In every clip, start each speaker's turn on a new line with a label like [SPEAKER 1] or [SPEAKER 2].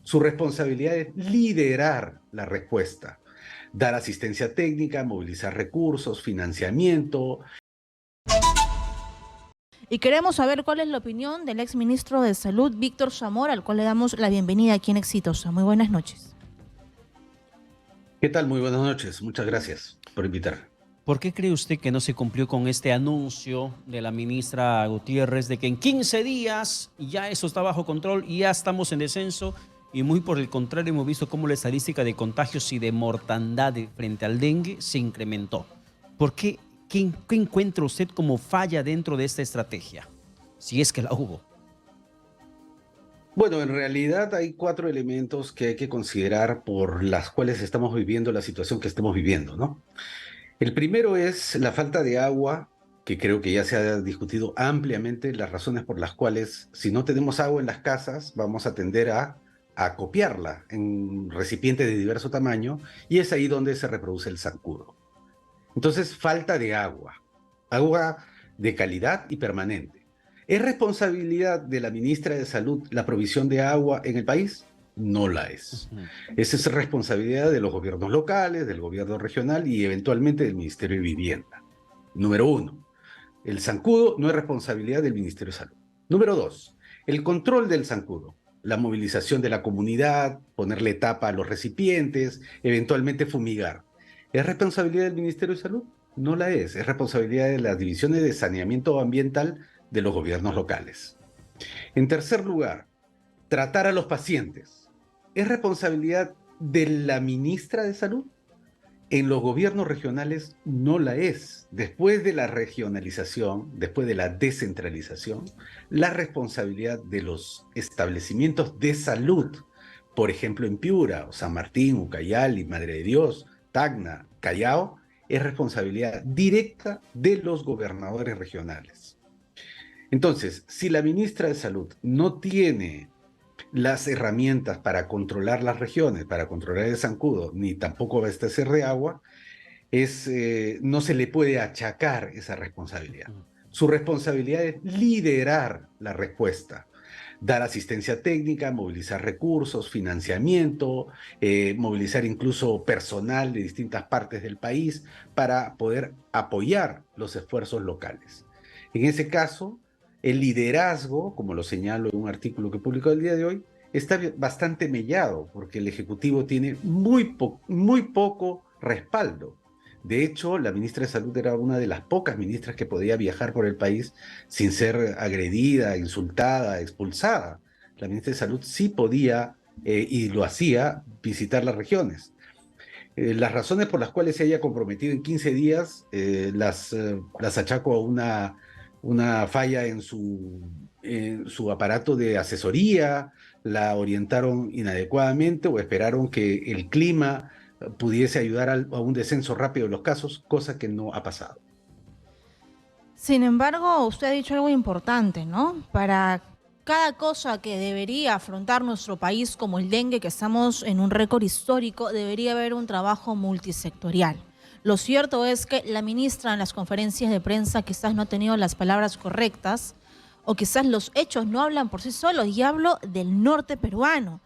[SPEAKER 1] Su responsabilidad es liderar la respuesta, dar asistencia técnica, movilizar recursos, financiamiento.
[SPEAKER 2] Y queremos saber cuál es la opinión del exministro de Salud, Víctor Zamora, al cual le damos la bienvenida aquí en Exitosa. Muy buenas noches.
[SPEAKER 1] ¿Qué tal? Muy buenas noches. Muchas gracias por invitar.
[SPEAKER 3] ¿Por qué cree usted que no se cumplió con este anuncio de la ministra Gutiérrez de que en 15 días ya eso está bajo control y ya estamos en descenso? Y muy por el contrario, hemos visto cómo la estadística de contagios y de mortandad frente al dengue se incrementó. ¿Por qué? ¿Qué encuentra usted como falla dentro de esta estrategia? Si es que la hubo.
[SPEAKER 1] Bueno, en realidad hay 4 elementos que hay que considerar por las cuales estamos viviendo la situación que estamos viviendo, ¿no? El primero es la falta de agua, que creo que ya se ha discutido ampliamente las razones por las cuales si no tenemos agua en las casas vamos a tender a copiarla en recipientes de diverso tamaño y es ahí donde se reproduce el zancudo. Entonces, falta de agua, agua de calidad y permanente. ¿Es responsabilidad de la ministra de Salud la provisión de agua en el país? No la es. Esa es responsabilidad de los gobiernos locales, del gobierno regional y eventualmente del Ministerio de Vivienda. Número 1, el zancudo no es responsabilidad del Ministerio de Salud. Número 2, el control del zancudo, la movilización de la comunidad, ponerle tapa a los recipientes, eventualmente fumigar. ¿Es responsabilidad del Ministerio de Salud? No la es. Es responsabilidad de las divisiones de saneamiento ambiental de los gobiernos locales. En tercer lugar, tratar a los pacientes. ¿Es responsabilidad de la ministra de Salud? En los gobiernos regionales no la es. Después de la regionalización, después de la descentralización, la responsabilidad de los establecimientos de salud, por ejemplo en Piura, San Martín, Ucayali, Madre de Dios, Tacna, Callao, es responsabilidad directa de los gobernadores regionales. Entonces, si la ministra de Salud no tiene las herramientas para controlar las regiones, para controlar el zancudo, ni tampoco abastecer de agua, no se le puede achacar esa responsabilidad. Su responsabilidad es liderar la respuesta, dar asistencia técnica, movilizar recursos, financiamiento, movilizar incluso personal de distintas partes del país para poder apoyar los esfuerzos locales. En ese caso, el liderazgo, como lo señalo en un artículo que publicó el día de hoy, está bastante mellado porque el Ejecutivo tiene muy poco respaldo. De hecho, la ministra de Salud era una de las pocas ministras que podía viajar por el país sin ser agredida, insultada, expulsada. La ministra de Salud sí podía, y lo hacía, visitar las regiones. Las razones por las cuales se haya comprometido en 15 días las achaco a una falla en su aparato de asesoría, la orientaron inadecuadamente o esperaron que el clima pudiese ayudar a un descenso rápido de los casos, cosa que no ha pasado.
[SPEAKER 2] Sin embargo, usted ha dicho algo importante, ¿no? Para cada cosa que debería afrontar nuestro país, como el dengue, que estamos en un récord histórico, debería haber un trabajo multisectorial. Lo cierto es que la ministra en las conferencias de prensa quizás no ha tenido las palabras correctas o quizás los hechos no hablan por sí solos, y hablo del norte peruano.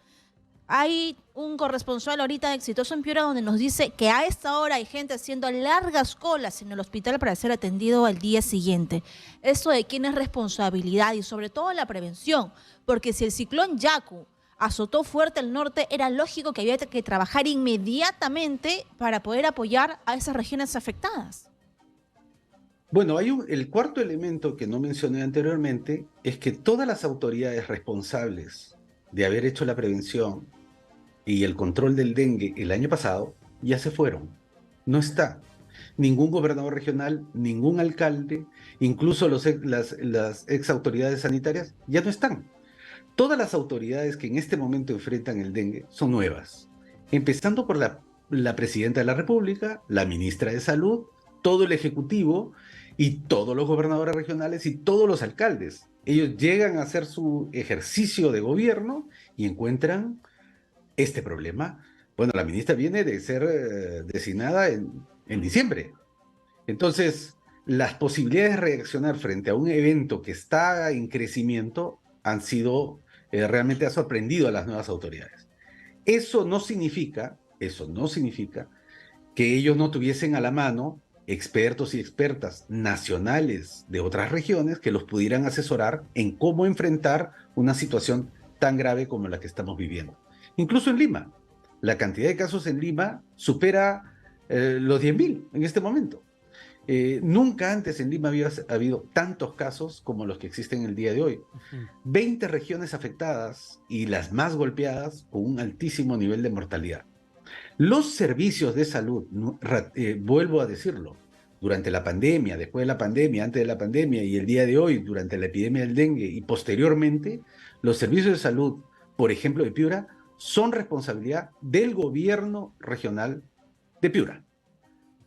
[SPEAKER 2] Hay un corresponsal ahorita de Exitoso en Piura donde nos dice que a esta hora hay gente haciendo largas colas en el hospital para ser atendido al día siguiente. ¿Esto de quién es responsabilidad? Y sobre todo la prevención, porque si el ciclón Yaku azotó fuerte el norte, era lógico que había que trabajar inmediatamente para poder apoyar a esas regiones afectadas.
[SPEAKER 1] Bueno, el cuarto elemento que no mencioné anteriormente es que todas las autoridades responsables de haber hecho la prevención y el control del dengue el año pasado ya se fueron. No está. Ningún gobernador regional, ningún alcalde, incluso las ex autoridades sanitarias ya no están. Todas las autoridades que en este momento enfrentan el dengue son nuevas, empezando por la presidenta de la República, la ministra de Salud, todo el Ejecutivo y todos los gobernadores regionales y todos los alcaldes. Ellos llegan a hacer su ejercicio de gobierno y encuentran este problema. Bueno, la ministra viene de ser designada en diciembre. Entonces, las posibilidades de reaccionar frente a un evento que está en crecimiento han sido, realmente ha sorprendido a las nuevas autoridades. Eso no significa que ellos no tuviesen a la mano expertos y expertas nacionales de otras regiones que los pudieran asesorar en cómo enfrentar una situación tan grave como la que estamos viviendo. Incluso en Lima, la cantidad de casos en Lima supera los 10.000 en este momento. Nunca antes en Lima había habido tantos casos como los que existen el día de hoy. 20 regiones afectadas y las más golpeadas con un altísimo nivel de mortalidad. Los servicios de salud, vuelvo a decirlo, durante la pandemia, después de la pandemia, antes de la pandemia y el día de hoy, durante la epidemia del dengue y posteriormente, los servicios de salud, por ejemplo, de Piura, son responsabilidad del gobierno regional de Piura.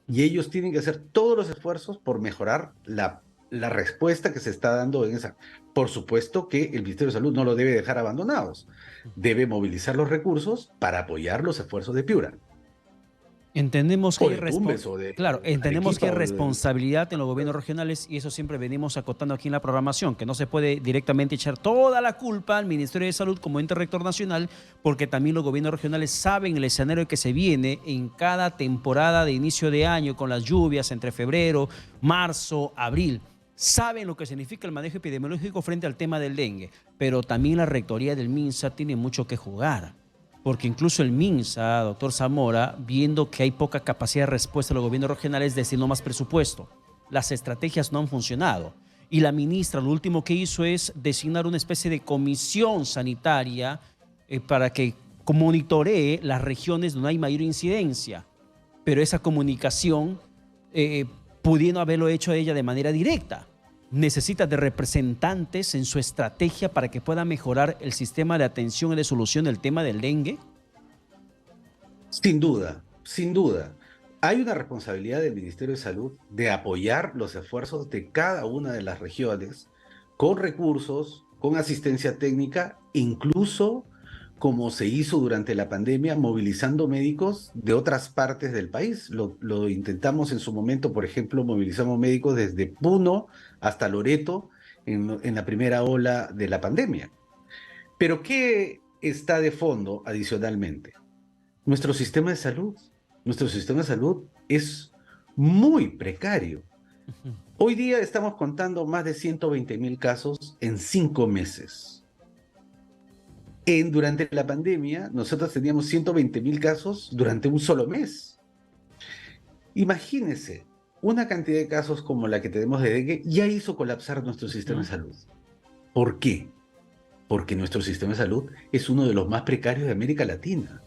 [SPEAKER 1] Y ellos tienen que hacer todos los esfuerzos por mejorar la respuesta que se está dando en esa. Por supuesto que el Ministerio de Salud no lo debe dejar abandonados. Debe movilizar los recursos para apoyar los esfuerzos de Piura.
[SPEAKER 3] Entendemos que
[SPEAKER 1] entendemos
[SPEAKER 3] que hay responsabilidad en los gobiernos regionales y eso siempre venimos acotando aquí en la programación, que no se puede directamente echar toda la culpa al Ministerio de Salud como ente rector nacional, porque también los gobiernos regionales saben el escenario que se viene en cada temporada de inicio de año con las lluvias entre febrero, marzo, abril. Saben lo que significa el manejo epidemiológico frente al tema del dengue, pero también la rectoría del MINSA tiene mucho que jugar. Porque incluso el MINSA, doctor Zamora, viendo que hay poca capacidad de respuesta de los gobiernos regionales, destinó más presupuesto. Las estrategias no han funcionado. Y la ministra lo último que hizo es designar una especie de comisión sanitaria para que monitoree las regiones donde hay mayor incidencia. Pero esa comunicación, pudiendo haberlo hecho ella de manera directa, necesita de representantes en su estrategia para que pueda mejorar el sistema de atención y de solución del tema del dengue?
[SPEAKER 1] Sin duda, sin duda. Hay una responsabilidad del Ministerio de Salud de apoyar los esfuerzos de cada una de las regiones con recursos, con asistencia técnica, incluso como se hizo durante la pandemia, movilizando médicos de otras partes del país. Lo intentamos en su momento, por ejemplo, movilizamos médicos desde Puno hasta Loreto en la primera ola de la pandemia. Pero ¿qué está de fondo adicionalmente? Nuestro sistema de salud. Nuestro sistema de salud es muy precario. Hoy día estamos contando más de 120.000 casos en 5 meses. Durante la pandemia, nosotros teníamos 120.000 casos durante un solo mes. Imagínense, una cantidad de casos como la que tenemos de dengue ya hizo colapsar nuestro sistema de salud. ¿Por qué? Porque nuestro sistema de salud es uno de los más precarios de América Latina.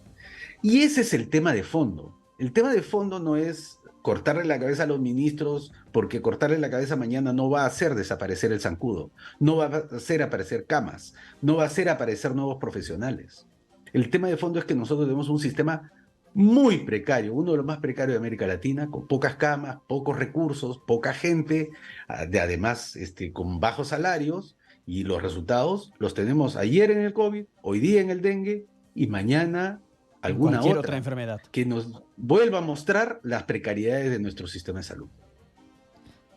[SPEAKER 1] Y ese es el tema de fondo. El tema de fondo no es cortarle la cabeza a los ministros, porque cortarle la cabeza mañana no va a hacer desaparecer el zancudo, no va a hacer aparecer camas, no va a hacer aparecer nuevos profesionales. El tema de fondo es que nosotros tenemos un sistema muy precario, uno de los más precarios de América Latina, con pocas camas, pocos recursos, poca gente, además con bajos salarios, y los resultados los tenemos ayer en el COVID, hoy día en el dengue y mañana alguna otra
[SPEAKER 3] enfermedad
[SPEAKER 1] que nos vuelva a mostrar las precariedades de nuestro sistema de salud.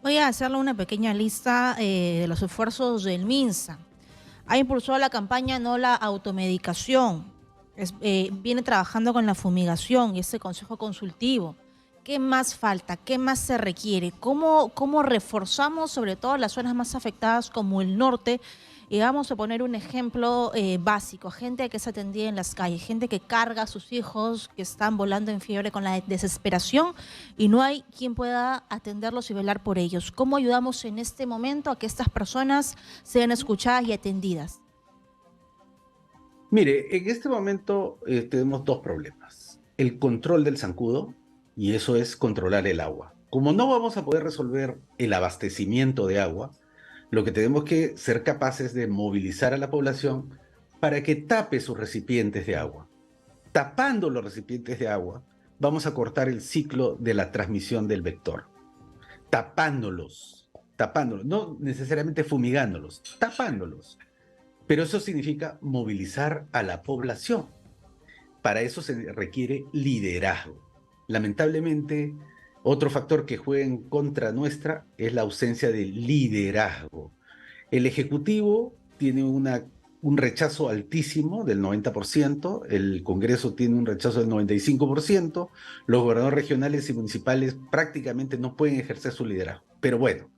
[SPEAKER 2] Voy a hacerle una pequeña lista de los esfuerzos del MINSA. Ha impulsado la campaña No la automedicación. Viene trabajando con la fumigación y ese consejo consultivo. ¿Qué más falta? ¿Qué más se requiere? ¿Cómo reforzamos sobre todo las zonas más afectadas como el norte? Y vamos a poner un ejemplo básico, gente que se atendía en las calles, gente que carga a sus hijos, que están volando en fiebre con la desesperación y no hay quien pueda atenderlos y velar por ellos. ¿Cómo ayudamos en este momento a que estas personas sean escuchadas y atendidas?
[SPEAKER 1] Mire, en este momento tenemos dos problemas. El control del zancudo, y eso es controlar el agua. Como no vamos a poder resolver el abastecimiento de agua, lo que tenemos que ser capaces de movilizar a la población para que tape sus recipientes de agua. Tapando los recipientes de agua, vamos a cortar el ciclo de la transmisión del vector. Tapándolos, no necesariamente fumigándolos, tapándolos. Pero eso significa movilizar a la población. Para eso se requiere liderazgo. Lamentablemente, otro factor que juega en contra nuestra es la ausencia de liderazgo. El Ejecutivo tiene una un rechazo altísimo del 90%, el Congreso tiene un rechazo del 95%, los gobernadores regionales y municipales prácticamente no pueden ejercer su liderazgo. Pero bueno,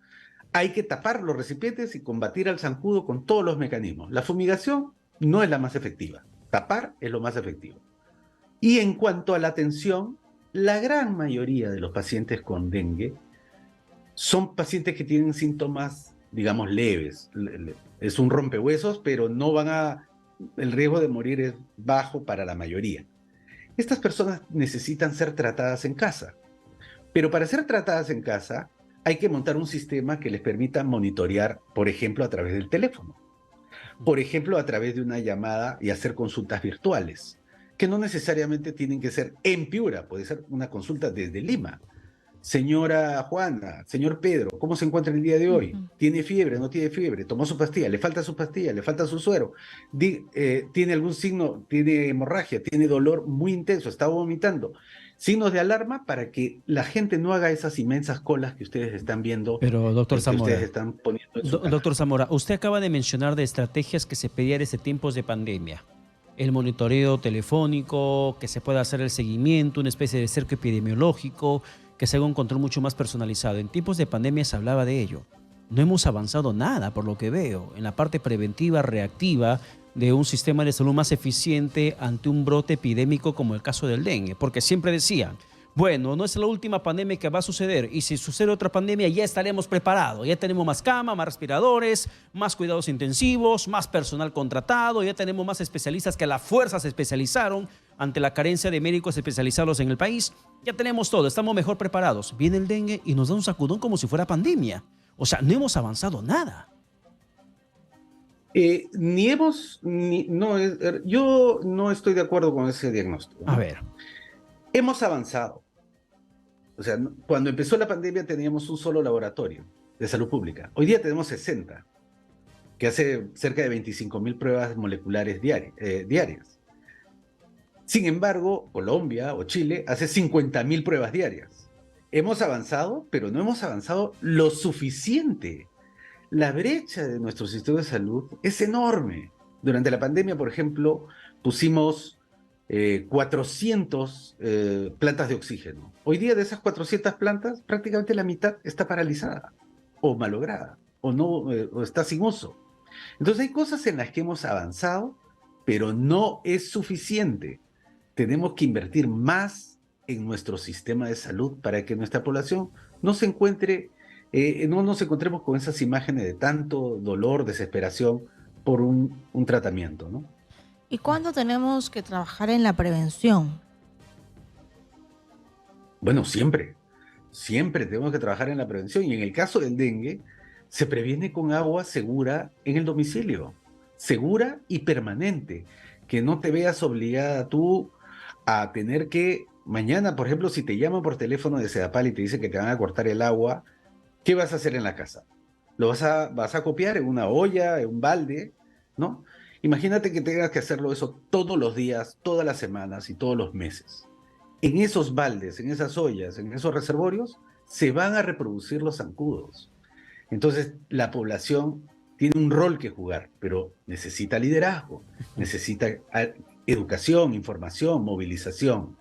[SPEAKER 1] hay que tapar los recipientes y combatir al zancudo con todos los mecanismos. La fumigación no es la más efectiva, tapar es lo más efectivo. Y en cuanto a la atención, la gran mayoría de los pacientes con dengue son pacientes que tienen síntomas, digamos, leves. Es un rompehuesos, pero el riesgo de morir es bajo para la mayoría. Estas personas necesitan ser tratadas en casa, pero para ser tratadas en casa hay que montar un sistema que les permita monitorear, por ejemplo, a través del teléfono, por ejemplo, a través de una llamada y hacer consultas virtuales, que no necesariamente tienen que ser en Piura, puede ser una consulta desde Lima. Señora Juana, señor Pedro, ¿cómo se encuentra el día de hoy? ¿Tiene fiebre? ¿No tiene fiebre? ¿Tomó su pastilla? ¿Le falta su pastilla? ¿Le falta su suero? ¿Tiene algún signo? ¿Tiene hemorragia? ¿Tiene dolor muy intenso? ¿Está vomitando? Signos de alarma para que la gente no haga esas inmensas colas que ustedes están viendo.
[SPEAKER 3] Pero, doctor Zamora,
[SPEAKER 1] ustedes están poniendo en su casa.
[SPEAKER 3] Doctor Zamora, usted acaba de mencionar de estrategias que se pedían en tiempos de pandemia. El monitoreo telefónico, que se pueda hacer el seguimiento, una especie de cerco epidemiológico, que se haga un control mucho más personalizado. En tiempos de pandemia se hablaba de ello. No hemos avanzado nada, por lo que veo, en la parte preventiva, reactiva, de un sistema de salud más eficiente ante un brote epidémico como el caso del dengue. Porque siempre decían, bueno, no es la última pandemia que va a suceder, y si sucede otra pandemia ya estaremos preparados, ya tenemos más camas, más respiradores, más cuidados intensivos, más personal contratado, ya tenemos más especialistas que a la fuerza se especializaron ante la carencia de médicos especializados en el país. Ya tenemos todo, estamos mejor preparados. Viene el dengue y nos da un sacudón como si fuera pandemia. O sea, no hemos avanzado nada.
[SPEAKER 1] Yo no estoy de acuerdo con ese diagnóstico, ¿no?
[SPEAKER 3] A ver.
[SPEAKER 1] Hemos avanzado. O sea, cuando empezó la pandemia teníamos un solo laboratorio de salud pública. Hoy día tenemos 60, que hace cerca de 25.000 pruebas moleculares diarias. Sin embargo, Colombia o Chile hace 50.000 pruebas diarias. Hemos avanzado, pero no hemos avanzado lo suficiente. La brecha de nuestro sistema de salud es enorme. Durante la pandemia, por ejemplo, pusimos 400 plantas de oxígeno. Hoy día de esas 400 plantas, prácticamente la mitad está paralizada o malograda o está sin uso. Entonces hay cosas en las que hemos avanzado, pero no es suficiente. Tenemos que invertir más en nuestro sistema de salud para que nuestra población no se encuentre, no nos encontremos con esas imágenes de tanto dolor, desesperación por un tratamiento, ¿no?
[SPEAKER 2] ¿Y cuándo tenemos que trabajar en la prevención?
[SPEAKER 1] Bueno, siempre tenemos que trabajar en la prevención, y en el caso del dengue se previene con agua segura en el domicilio, segura y permanente, que no te veas obligada tú a tener que, mañana, por ejemplo, si te llaman por teléfono de Sedapal y te dicen que te van a cortar el agua, ¿qué vas a hacer en la casa? ¿Lo vas a copiar en una olla, en un balde, ¿no? Imagínate que tengas que hacerlo eso todos los días, todas las semanas y todos los meses. En esos baldes, en esas ollas, en esos reservorios, se van a reproducir los zancudos. Entonces, la población tiene un rol que jugar, pero necesita liderazgo, necesita educación, información, movilización.